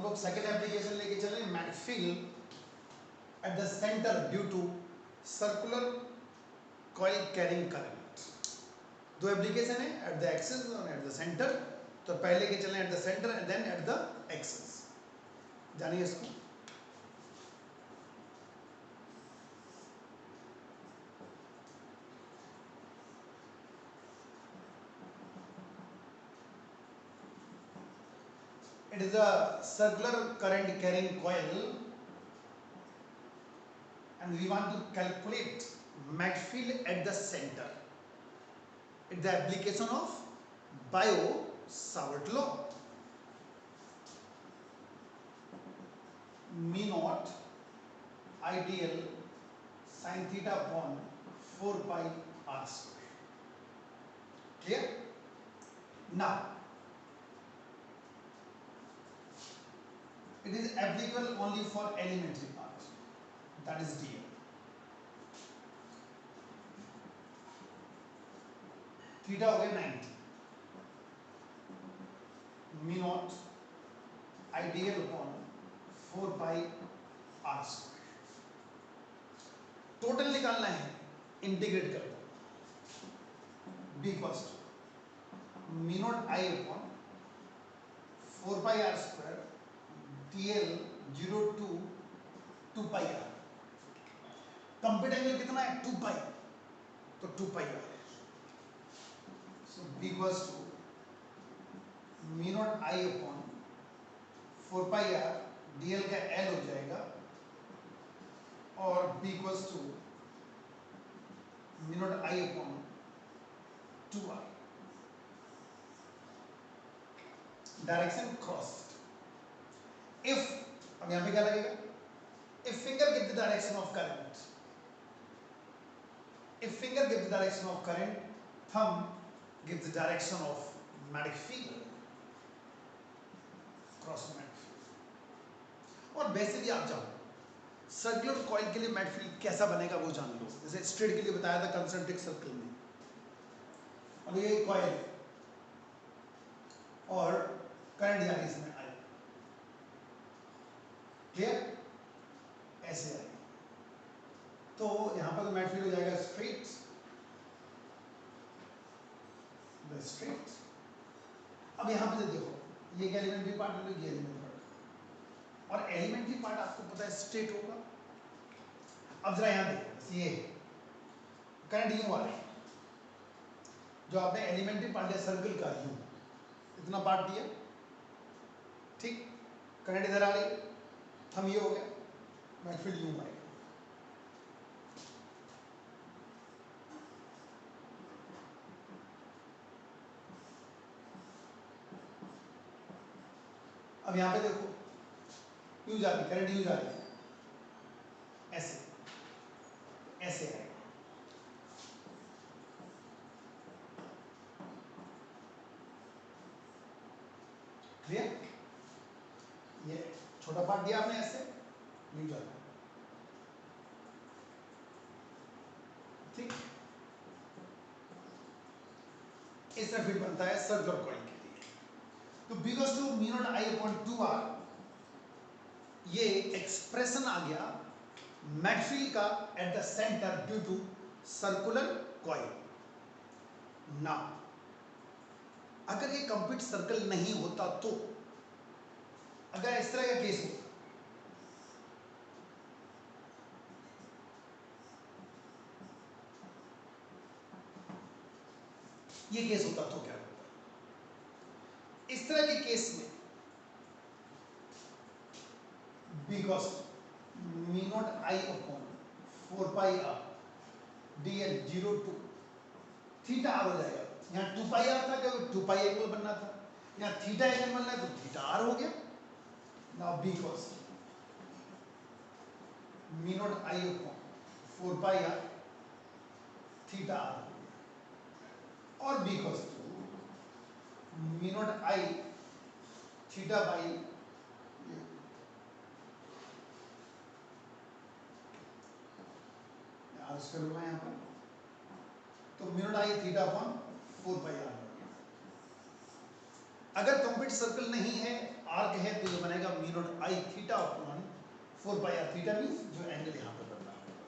हम लोग second application लेके चले, magnetic at the centre due to circular coil carrying current. दो एप्लीकेशन है, एट द एक्सिस और एट द सेंटर। तो पहले के चलें at the centre and then at the axis. जानिए इसको। It is a circular current carrying coil and we want to calculate magnetic field at the center. It's the application of Biot-Savart law. mu naught ideal sin theta upon 4 pi r square. Clear? Now it is applicable only for elementary part, that is dl. Theta हो गया 90, mu naught ideal upon 4 pi r square. Total निकालना है, integrate कर दो। b equals to mu naught I upon 4 pi r square dl 0 to 2 pi r। Complete angle कितना है? 2 pi, तो 2 pi r। So b equals to mu naught I upon 4 pi r dl का l हो जाएगा और b equals to mu naught I upon 2r। Direction cross. If, अब यहां पे क्या लगेगा? If finger give the direction of current, if finger give the direction of current, thumb give the direction of magnetic field, cross magnetic field. और वैसे भी आप जानो सर्कुलर कॉइल के लिए मैग्नेटिक फील्ड कैसा बनेगा वो जान लो। जैसे स्ट्रेट के लिए बताया था कंसेंट्रिक सर्कल में। अब ये कॉइल है और करंट जा रही है इसमें आई, क्लियर? ऐसे आई तो यहां पर तो मैग्नेटिक फील्ड हो जाएगा स्ट्रेट, स्ट्रेट। अब यहां पे देखो, ये एलिमेंट्री पार्ट है, ये एलिमेंट्री पार्ट, और एलिमेंट्री पार्ट आपको पता है स्ट्रेट होगा। अब जरा यहां देखो, ये करंट यूं आ रहा है, जो आपने एलिमेंट्री पार्ट लिया सर्कल का, यूं इतना पार्ट दिया, ठीक? करंट इधर आ रही, थंब ये हो गया, मैग्नेटिक फील्ड यूं आएगा। अब यहां पे देखो, यूं जा रही करंट, यूं जा रही है, ऐसे ऐसे आएगा। क्लियर? ये छोटा पार्ट दिया आपने, ऐसे यूं जा रहा है, ठीक? इस तरह फील्ड बनता है सर्कुलर कॉइल के लिए। तो b equals to mu naught I upon 2r, ये एक्सप्रेशन आ गया मैग्नेटिक फील्ड का at the centre due to circular coil. Now अगर ये कंप्लीट सर्कल नहीं होता तो, अगर इस तरह का केस होता, ये केस होता तो क्या होता? इस तरह के केस में b cos mu naught I upon 4 pi r dl 0 to theta r हो जाएगा। यहाँ 2 pi r था, क्योंकि 2 pi एंगल बनना था, यहाँ थीटा एंगल बनना है तो थीटा r हो गया। Now b cos mu naught I upon 4 pi r theta r हो गया, और b cos mu naught I theta by r square होगा यहाँ पर, तो mu naught I theta upon 4 pi r हो गया। अगर कंप्लीट सर्कल नहीं है, आर्क है, तो ये बनेगा mu pi theta upon 4 pi r theta means जो एंगल यहाँ पर बन रहा होगा।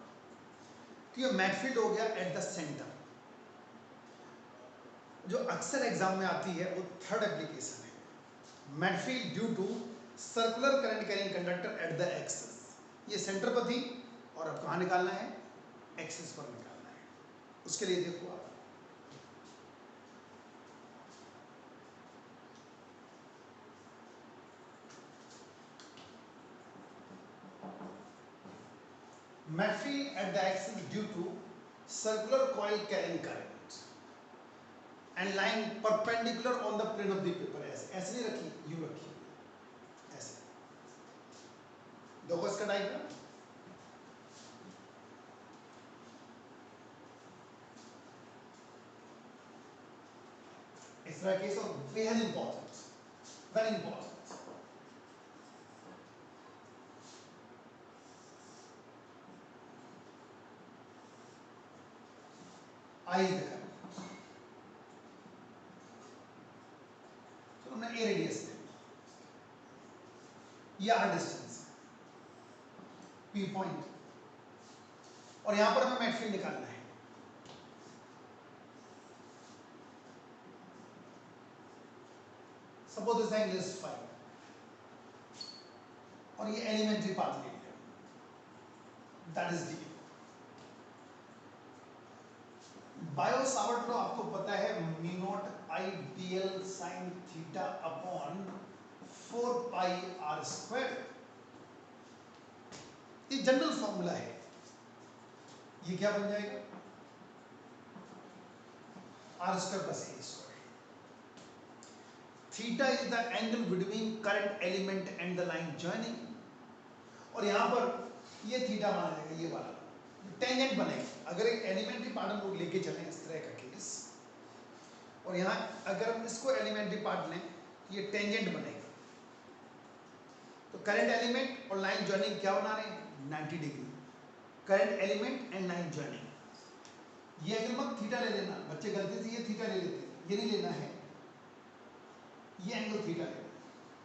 तो ये मैटफील्ड हो गया एट द सेंटर। जो अक्सर एग्जाम में आती है वो थर्ड एप्लीकेशन है, mag field due to circular current carrying conductor at the axis. ये सेंटर पर थी और अब कहाँ निकालना है, एक्सिस पर निकालना है। उसके लिए देखो आप mag field at the axis due to circular coil carrying current and line perpendicular on the plane of the paper. ऐसे नहीं रखी, यूं रखी, ऐसे देखो इसका डायग्राम। इस तरह case of very important, very important. I is the current, तो हमने ए रेडियस ले लिया, ये आर डिस्टेंस पी पॉइंट, और यहां पर हमें मैटफील्ड निकालना है। सपोज दिस एंगल इज 5 और ये एलिमेंट्री पार्ट ले लिया, that is d. Biot Savart law आपको पता है, mu naught I d l sine theta upon 4 pi r square. ये जनरल फॉर्मूला है। ये क्या बन जाएगा, r square plus a square. Theta is the angle between current element and the line joining, और यहां पर ये थीटा माना जाएगा, ये वाला टेंजेंट बनेगा। अगर एक एलिमेंट्री पार्ट हम लोग लेके चलें इस तरह का केस, और यहां अगर हम इसको एलिमेंट्री पार्ट लें तो ये टेंजेंट बनेगा। तो करंट एलिमेंट और लाइन जॉइनिंग क्या बना रहे हैं, 90 degree. Current element and line joining. ये एंगल मत थीटा ले लेना, बच्चे गलती से ये थीटा ले लेते हैं, ये नहीं लेना है, ये एंगल थीटा लेना है।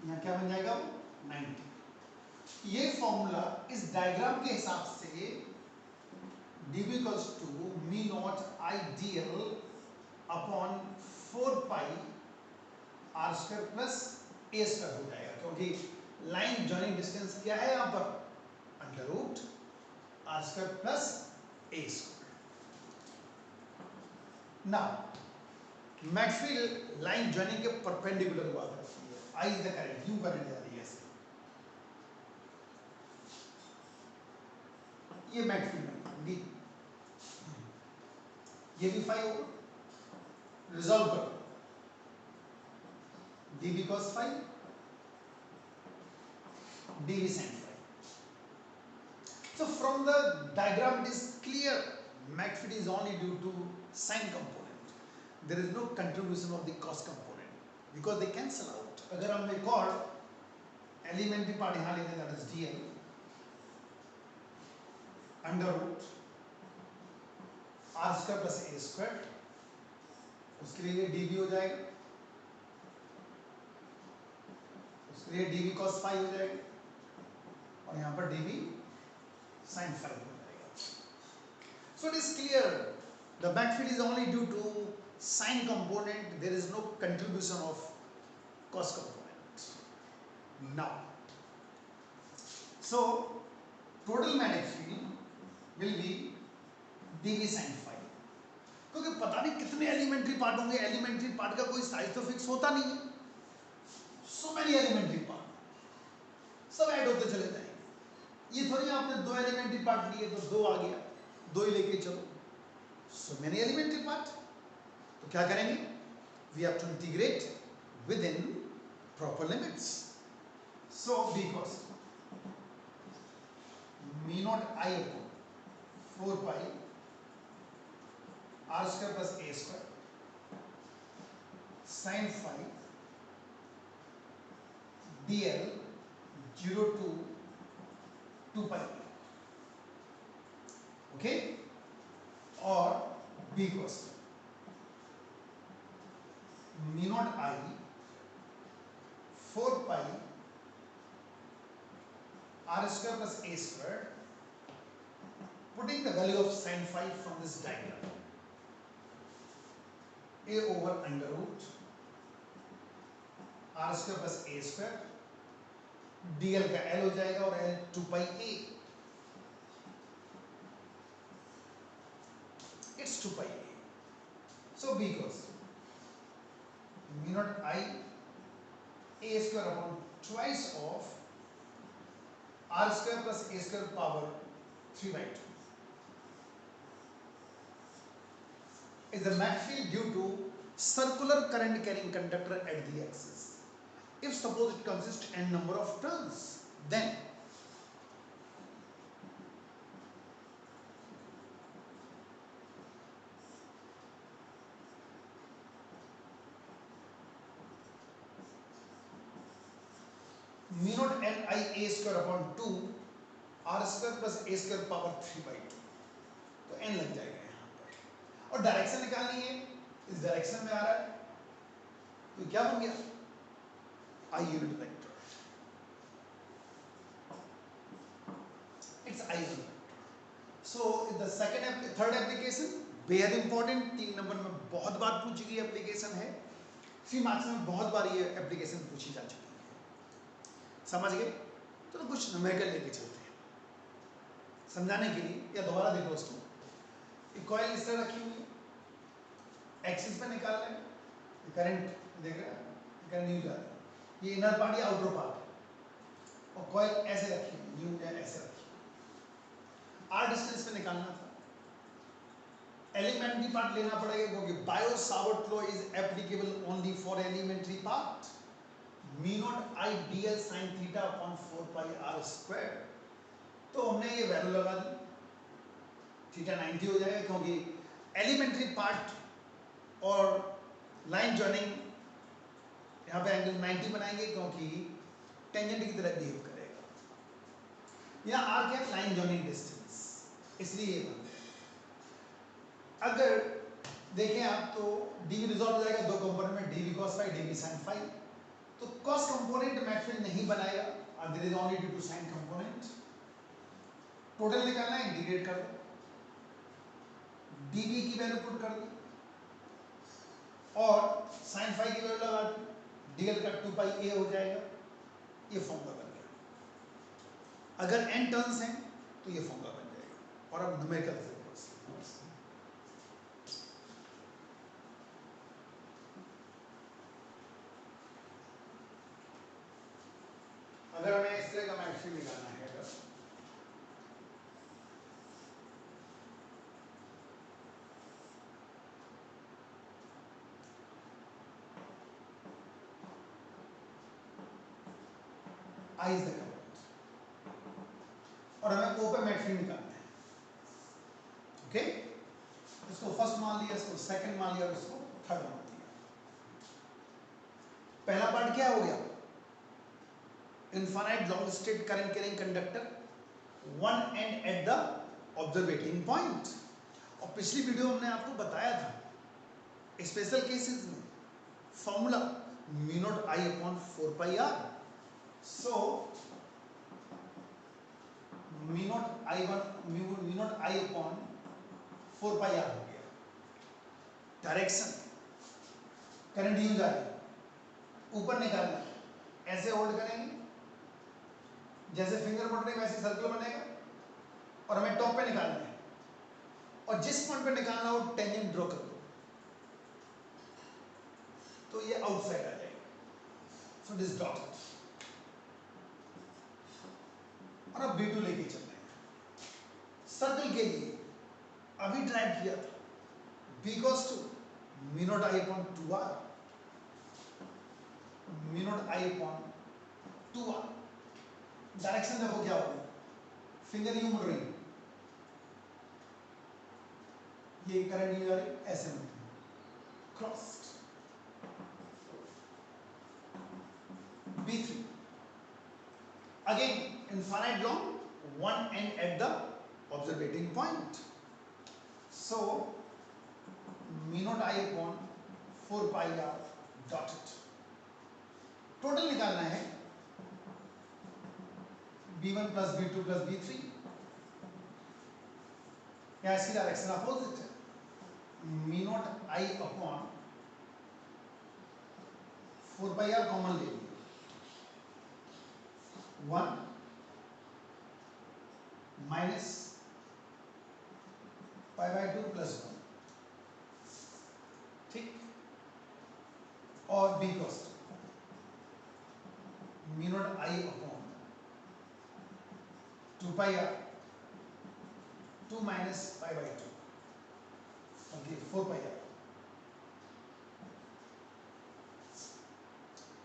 यहाँ क्या बन जाएगा, 90। ये फॉर्मूला इस डायग्राम के हिसाब से dv equals to mu naught I dl upon 4 pi r square plus a square हो जाएगा, क्योंकि लाइन जॉइनिंग डिस्टेंस क्या है यहाँ पर, under root r square plus a square। Now mag field line joining के परपेंडिकुलर हुआ करती है। I is the current, यूं करंट जा रही है ऐसे, ये मैटफील्ड डी, ये भी 5 होगा, रिजॉल्व करो, dv cos 5 dv sin 5। so from the diagram it is clear MACFIT is only due to sin component, there is no contribution of the cos component because they cancel out। अगर हम एक और elementary part यहाँ लेते हैं, that is dl under root r square plus a square, उसके लिए ये dv हो जाएगा, उसके लिए dv cos 5 हो जाएगा, और यहाँ पर dv sin 5 हो जाएगा। So it is clear the backfill is only due to sin component, there is no contribution of cos component। Now, so total magnetic field will be dv sin 5, क्योंकि पता नहीं कितने एलिमेंट्री पार्ट होंगे, elementary part का कोई size तो fix होता नहीं है, सो मेनी एलिमेंट्री पार्ट सब ऐड होते चले जाएंगे। ये थोड़ी आपने 2 एलिमेंट्री पार्ट लिए तो 2 आ गया, 2 ही लेके चलो, सो मेनी एलिमेंट्री पार्ट। तो क्या करेंगे, we have to integrate within proper limits. So b cos mu naught I upon 4 pi r square plus a square sin 5 dl 0 to 2 pi, okay. और b cos mu naught I 4 pi r square plus a square, putting the value of sin phi from this diagram, a over under root r square plus a square, dl का l हो जाएगा और l 2 pi a, it's 2 pi a. So b equals mu naught I a square upon twice of r square plus a square power 3 by 2 is the Mach field due to circular current carrying conductor at the axis. If suppose it consists n number of turns, then mu naught n I a square upon 2 r square plus a square power 3 by 2, तो n लग जाएगा यहाँ पर। और direction निकालनी है, इस direction में आ रहा है, तो क्या बन गया I unit vector, it's I unit vector. So in the third application, बेहद इंपॉर्टेंट, 3 नंबर में बहुत बार पूछी गई एप्लीकेशन है, 3 मार्क्स में बहुत बार ये एप्लीकेशन पूछी जा चुकी है, समझ गए? तो कुछ न्यूमेरिकल लेके चलते हैं समझाने के लिए, या दोबारा देखो उसको। एक कॉइल इस तरह रखी हुई है, एक्सिस पे निकाल रहे हैं, करंट देख रहे हैं, करंट यूं जा रहा है, ये इनर पार्ट या आउटर पार्ट, और कॉइल ऐसे रखी हुई, यूं या ऐसे रखी हुई, आर डिस्टेंस पे निकालना था। एलिमेंट्री पार्ट लेना पड़ेगा क्योंकि Biot Savart law is applicable only for elementary part. mu naught I dl sin theta upon 4 pi r square, तो हमने ये वैल्यू लगा दी, थीटा 90 हो जाएगा क्योंकि एलिमेंट्री पार्ट और लाइन जॉइनिंग यहाँ पे एंगल 90 बनाएंगे क्योंकि टेंजेंट की तरह बिहेव करेगा। यहाँ r क्या है, लाइन जॉइनिंग डिस्टेंस, इसलिए ये बन गया। अगर देखें आप तो dv रिजॉल्व हो जाएगा दो कंपोनेंट में, dv cos phi dv sin phi, तो cos कंपोनेंट मैच फिल नहीं बनाएगा, और there is only due to sin component. Total निकालना है, इंटीग्रेट कर दो, dv की वैल्यू पुट कर दी और sin phi की वैल्यू लगा दी, dl का 2 pi a हो जाएगा, ये फॉर्मूला बन गया। अगर n टर्न्स हैं तो ये फॉर्मूला बन जाएगा। और अब न्यूमेरिकल से अगर हमें इस तरह का मैट्रिक्स निकालना है, अगर I is the current और हमें O पे मैट्रिक्स निकालना है, ओके? इसको फर्स्ट मान लिया, इसको सेकंड मान लिया और इसको थर्ड मान लिया। पहला पार्ट क्या हो गया, infinite long state current carrying conductor, one end at the observing point। और पिछली वीडियो हमने आपको बताया था स्पेशल केसेस में formula mu naught I upon 4 pi r, so mu naught I upon 4 pi r हो गया। डायरेक्शन करंट यूं जा रही है, ऊपर निकालना, ऐसे होल्ड करेंगे, जैसे फिंगर पकड़े वैसे सर्कल बनेगा, और हमें टॉप पे निकालना है, और जिस पॉइंट पे निकालना हो टेंजेंट ड्रॉ कर दो, तो ये आउटसाइड आ जाएगा, सो दिस डॉट। और अब B2 लेके चल रहे हैं सर्कल के लिए, अभी ड्राइव किया था, B equals to mu naught I upon 2r, mu naught I upon 2r। Direction देखो क्या होगी, फिंगर यूं मुड़ रही, ये करंट यूं जा रही, ऐसे मुड़ रही, crossed. B3 again infinite long, one end at the observing point, so mu naught I upon 4 pi r dotted। Total निकालना है, b1 plus b2 plus b3, या इसकी डायरेक्शन अपोजिट है, mu naught I upon 4 pi r common ले लिया, 1 minus pi by 2 plus 1, ठीक। और b कॉस्ट mu naught I upon 2 pi r 2 minus pi by 2, okay 4 pi r,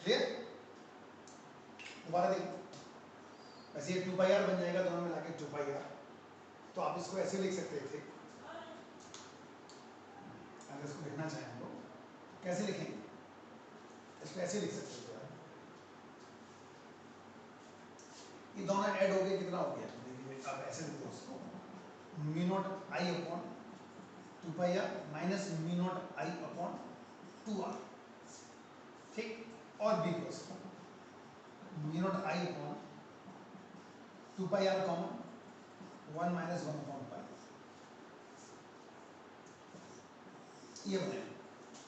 clear. दोबारा देखो, वैसे ये 2 पाई आर बन जाएगा दोनों मिला के 2 पाई आर, तो आप इसको ऐसे लिख सकते थे, अगर इसको लिखना चाहें हम लोग कैसे लिखेंगे, इसको ऐसे लिख सकते थे आप, ये दोनों ऐड हो गए, कितना हो गया देखिए, आप ऐसे लिखते हो उसको, mu naught I upon 2 pi r minus mu naught I upon 2 r, ठीक। और b plus mu naught I upon 2 pi r common 1 minus 1 upon pi, ये बनेगा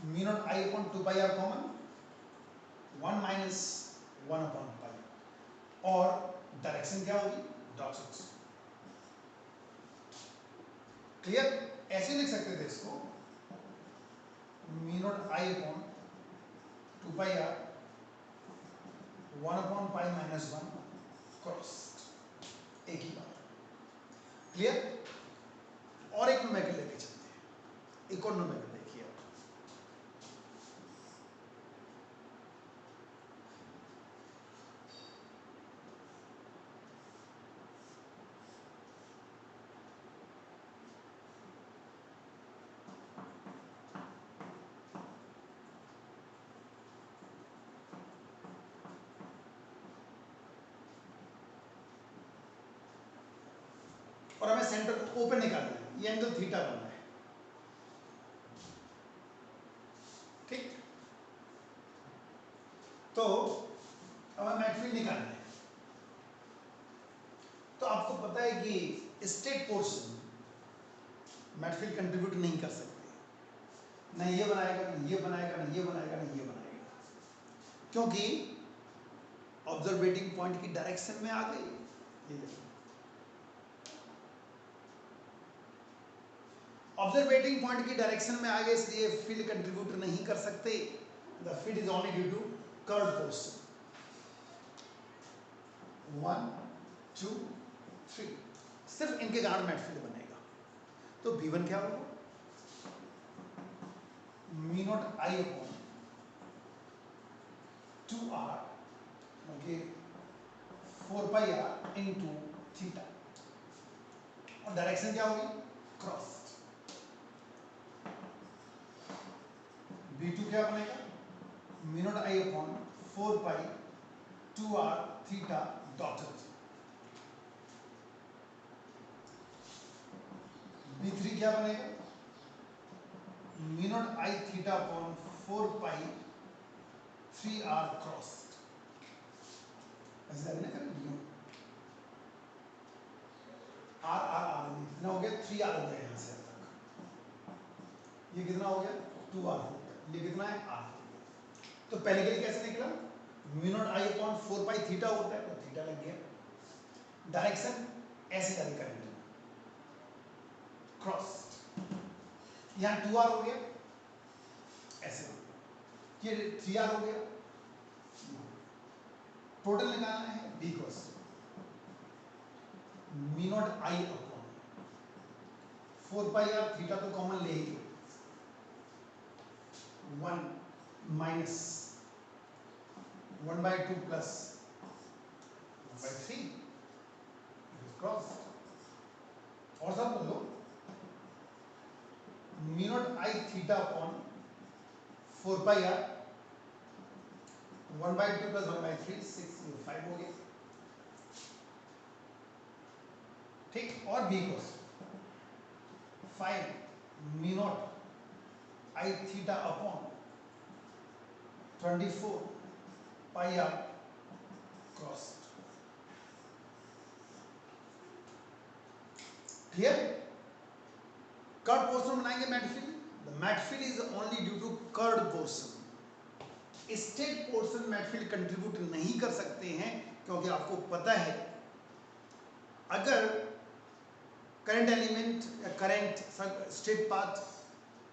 mu naught I upon 2 pi r common 1 minus 1 upon pi, और direction क्या होगी, dotted, clear. ऐसे लिख सकते थे इसको, mu naught I upon 2 pi r 1 upon pi minus 1 cross, एक ही बात, क्लियर। और एक न्यूमेरिकल लेके चलते हैं, एक और न्यूमेरिकल देखिए आप, और हमें सेंटर को ओपन निकालना है, ये एंगल थीटा बनना है, ठीक। तो अब हमें मैक्सफील्ड निकालना है, तो आपको पता है कि स्ट्रेट पोर्शन मैक्सफील्ड कंट्रीब्यूट नहीं कर सकते, ना ये बनाएगा ना ये बनाएगा ना ये बनाएगा ना ये बनाएगा, क्योंकि ऑब्जर्वेटिंग पॉइंट की डायरेक्शन में आ गई, ये देखो ऑब्जर्वेटिंग पॉइंट की डायरेक्शन में आ गए, इसलिए फील्ड कंट्रीब्यूट नहीं कर सकते, the field is only due to curve portion, 1 2 3, सिर्फ इनके कारण मैक्सफील्ड बनेगा। तो V1 क्या होगा, मी naught I upon 2r, okay 4 pi r into theta, और डायरेक्शन क्या होगी, क्रॉस। V2 क्या बनेगा, mu naught I upon 4 pi 2r theta dotted, V3 क्या बनेगा, mu naught I theta upon 4 pi 3r cross, ऐसे लगना करें, आर आर आर कितना हो गया, 3r हो गया यहाँ से तक, ये कितना हो गया 2r हो गया, ये कितना है r, तो पहले के लिए कैसे निकला, mu naught I upon 4 pi theta होता है, तो थीटा लग गया, डायरेक्शन ऐसे जारी करेंगे क्रॉस, यहाँ 2r हो गया, ऐसे हो गया, ये 3r हो गया, टोटल निकालना है b cross, me naught I upon 4 pi r theta तो कॉमन ले ही, 1 माइनस 1/2 प्लस 1/3 क्रॉस, और सब बोलो mu naught I theta upon 4 pi r 1/2 plus 1/3 6 5 हो गया, ठीक। और B cross 5 mu naught I theta upon 24 pi r cross, clear? Curved portion बनाएंगे mag field. The mag field is only due to curved portion. Straight portion mag field contribute नहीं कर सकते हैं, क्योंकि आपको पता है अगर करंट एलिमेंट या current straight path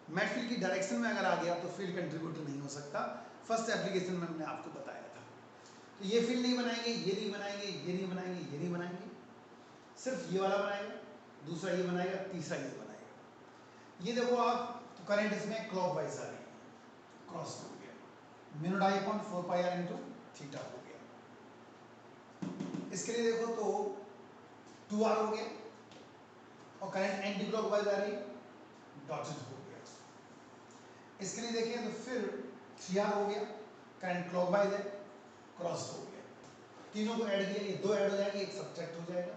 mag field की डायरेक्शन में अगर आ गया तो फील्ड कंट्रीब्यूट नहीं हो सकता. फर्स्ट एप्लीकेशन में मैंने आपको बताया था. तो ये फील्ड नहीं बनाएंगे, ये नहीं बनाएंगे, ये नहीं बनाएंगे, ये नहीं बनाएंगे, सिर्फ ये वाला बनाएगा, दूसरा ये बनाएगा, तीसरा ये बनाएगा. ये देखो आप, तो करंट इसमें क्लॉकवाइज आ रही है, क्रॉस हो गया, mu naught I upon 4 pi r into theta हो गया. इसके लिए देखो तो 2r हो गया और करंट एंटी क्लॉकवाइज आ रही है, डॉटेड हो गया. इसके लिए देखें तो फिर 3r हो गया, करंट क्लॉकवाइज है, क्रॉस हो गया. तीनों को ऐड किया, ये दो ऐड हो जाएंगे, एक सब्ट्रैक्ट हो जाएगा.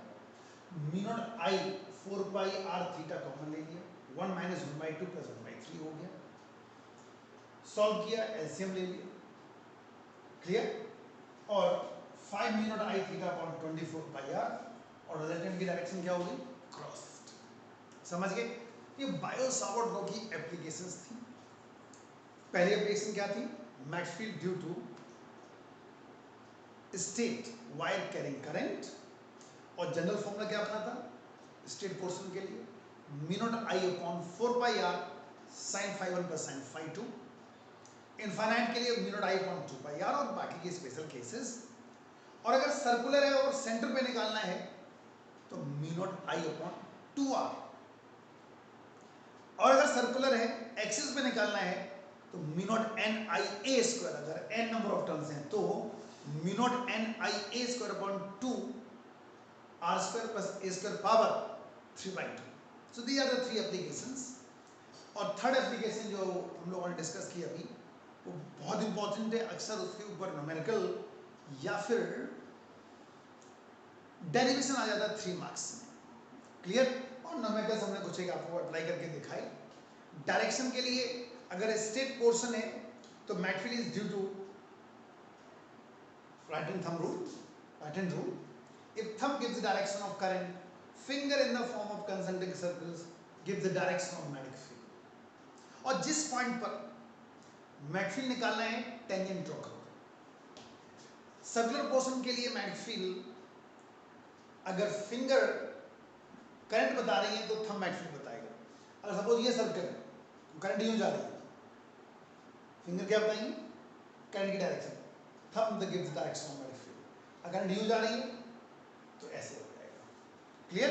Mu naught I 4 pi r theta common ले लिया, 1 माइनस 1/2 प्लस 1/3 हो गया. सॉल्व किया, एलसीएम ले लिया. क्लियर? और 5 mu naught I theta upon 24 pi r, और रिजल्टेंट की डायरेक्शन क्या होगी? क्रॉस. समझ गए? ये बायो सावर्ट लॉ की एप्लीकेशंस थी. पहली एप्लीकेशन क्या थी? Mag field due to straight wire carrying current. और जनरल फॉर्मूला क्या बना था स्टेट पोर्शन के लिए? Mu naught I upon 4 pi r sine phi 1 plus sine phi 2. Infinite के लिए mu naught I upon 2 pi r, और बाकी के स्पेशल केसेस. और अगर सर्कुलर है और सेंटर पे निकालना है तो mu naught I upon 2r. और अगर सर्कुलर है एक्सिस पे निकालना है तो mu naught N I a square, अगर n नंबर ऑफ टर्म्स हैं तो mu naught N I a square upon 2 r square plus a square power 3/2. So these are the 3 applications. और थर्ड एप्लीकेशन जो हम लोगों ने डिस्कस की अभी, वो बहुत इंपॉर्टेंट है. अक्सर उसके ऊपर न्यूमेरिकल या फिर डेरिवेशन आ जाता है 3 मार्क्स में. क्लियर? और न्यूमेरिकल्स हमने कुछ एक आपको अप्लाई करके दिखाई. डायरेक्शन के लिए अगर स्टेट पोर्शन है तो mag field is due to right hand thumb rule, right hand rule. If thumb gives the direction of current, finger in the form of concentric circles gives the direction of magnetic field. और जिस point पर magnetic field निकालना है tangent draw करो. Circular portion के लिए magnetic field अगर finger current बता रही है तो थंब मैग्नेटिक फील्ड बताएगा. अगर सपोज ये सर्कल है तो करंट यूं जा रही है, फिंगर क्या बताएंगे? करंट की direction. Thumb the gives direction of magnetic field. अगर न्यू जा रही है तो ऐसे हो जाएगा. क्लियर?